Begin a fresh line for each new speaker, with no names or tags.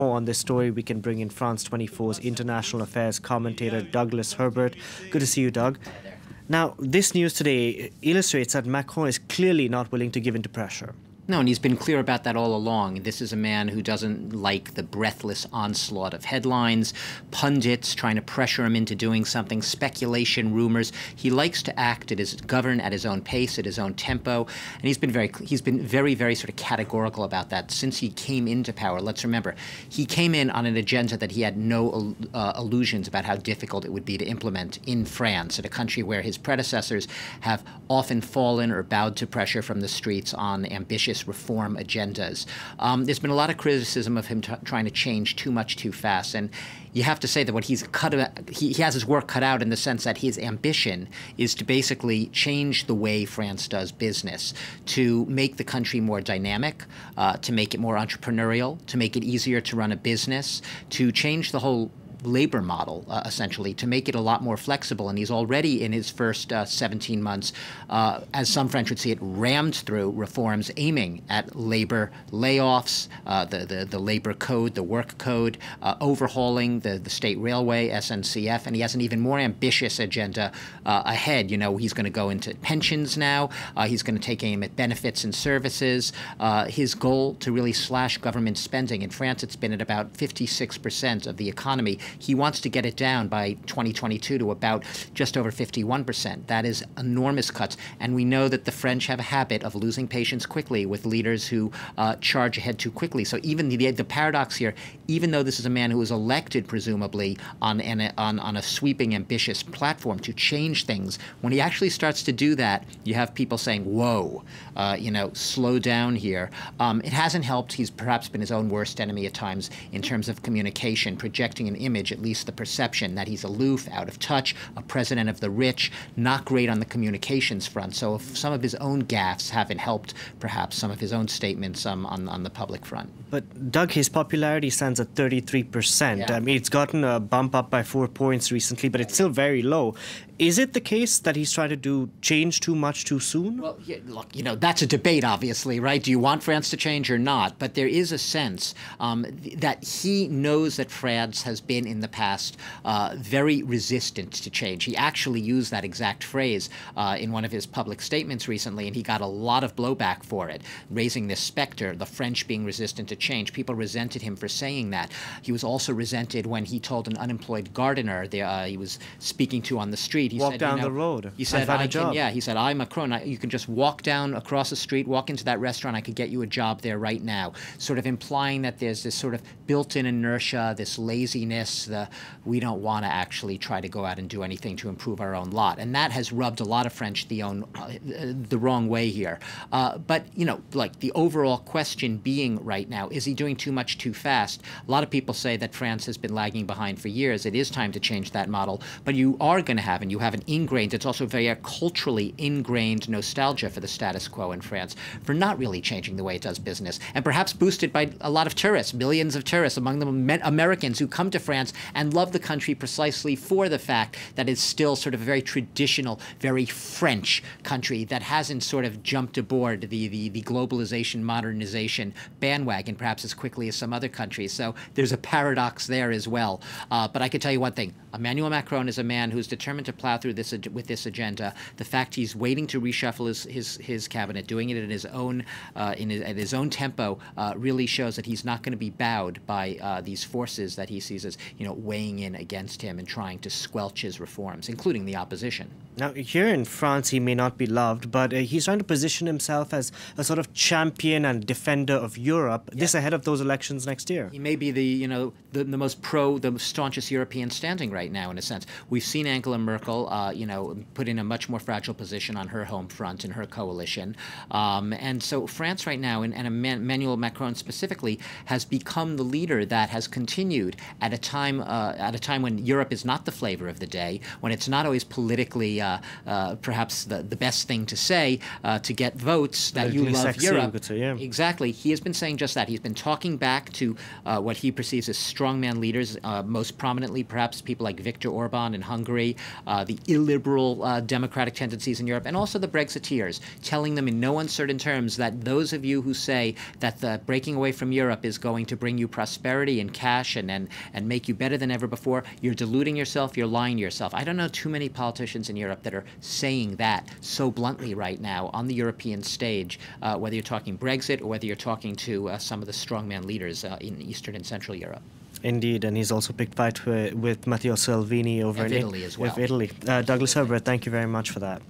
More on this story, we can bring in France 24's international affairs commentator Douglas Herbert. Good to see you, Doug. Now, this news today illustrates that Macron is clearly not willing to give in to pressure.
No, and he's been clear about that all along. This is a man who doesn't like the breathless onslaught of headlines, pundits trying to pressure him into doing something, speculation, rumors. He likes to govern at his own pace, at his own tempo, and he's been very sort of categorical about that since he came into power. Let's remember, he came in on an agenda that he had no illusions about how difficult it would be to implement in France, at a country where his predecessors have often fallen or bowed to pressure from the streets on ambitious reform agendas. There's been a lot of criticism of him trying to change too much too fast, and you have to say that what he has his work cut out in the sense that his ambition is to basically change the way France does business, to make the country more dynamic, to make it more entrepreneurial, to make it easier to run a business, to change the whole labor model, essentially, to make it a lot more flexible. And he's already, in his first 17 months, as some French would see it, rammed through reforms aiming at labor layoffs, the labor code, the work code, overhauling the state railway, SNCF, and he has an even more ambitious agenda ahead. You know, he's going to go into pensions now. He's going to take aim at benefits and services. His goal to really slash government spending. In France, it's been at about 56% of the economy. He wants to get it down by 2022 to about just over 51%. That is enormous cuts. And we know that the French have a habit of losing patience quickly with leaders who charge ahead too quickly. So even the paradox here, even though this is a man who was elected, presumably, on a sweeping, ambitious platform to change things, when he actually starts to do that, you have people saying, whoa, slow down here. It hasn't helped. He's perhaps been his own worst enemy at times in terms of communication, projecting an image, at least the perception, that he's aloof, out of touch, a president of the rich, not great on the communications front. So if some of his own gaffes haven't helped, perhaps, some of his own statements on the public front.
But, Doug, his popularity stands at 33%.
Yeah.
I mean, it's gotten a bump up by 4 points recently, but it's still very low. Is it the case that he's trying to change too much too soon?
Well, yeah, look, that's a debate, obviously, right? Do you want France to change or not? But there is a sense that he knows that France has been in the past very resistant to change. He actually used that exact phrase in one of his public statements recently, and he got a lot of blowback for it, raising this specter, the French being resistant to change. People resented him for saying that. He was also resented when he told an unemployed gardener he was speaking to on the street. He
walk
said,
down the road.
He said,
find a job.
He said, I'm Macron. You can just walk down across the street, walk into that restaurant. I could get you a job there right now. Sort of implying that there's this sort of built-in inertia, this laziness, we don't want to actually try to go out and do anything to improve our own lot. And that has rubbed a lot of French the wrong way here. But, like the overall question being right now, is he doing too much too fast? A lot of people say that France has been lagging behind for years. It is time to change that model. But you are going to have, and you have an ingrained, it's also very culturally ingrained nostalgia for the status quo in France, for not really changing the way it does business, and perhaps boosted by a lot of tourists, millions of tourists, among them Americans who come to France and love the country precisely for the fact that it's still sort of a very traditional, very French country that hasn't sort of jumped aboard the globalization, modernization bandwagon perhaps as quickly as some other countries. So there's a paradox there as well. But I can tell you one thing. Emmanuel Macron is a man who's determined to plow through with this agenda. The fact he's waiting to reshuffle his cabinet, doing it at his own at his own tempo, really shows that he's not going to be bowed by these forces that he sees as weighing in against him and trying to squelch his reforms, including the opposition.
Now, here in France, he may not be loved, but he's trying to position himself as a sort of champion and defender of Europe. Yeah. This ahead of those elections next year.
He may be the most the staunchest European standing right now, in a sense. We've seen Angela Merkel, put in a much more fragile position on her home front in her coalition, and so France right now, and Emmanuel Macron specifically, has become the leader that has continued at a time when Europe is not the flavor of the day, when it's not always politically perhaps the best thing to say to get votes that you love Europe. Exactly. He has been saying just that. He's been talking back to what he perceives as strongman leaders, most prominently perhaps people like Viktor Orban in Hungary, the illiberal democratic tendencies in Europe, and also the Brexiteers, telling them in no uncertain terms that those of you who say that the breaking away from Europe is going to bring you prosperity and cash and make you better than ever before, you're deluding yourself, you're lying to yourself. I don't know too many politicians in Europe that are saying that so bluntly right now on the European stage, whether you're talking Brexit or whether you're talking to some of the strongman leaders in Eastern and Central Europe.
Indeed, and he's also picked fight with Matteo Salvini over
in Italy as well.
Italy. Douglas Herbert, thank you very much for that.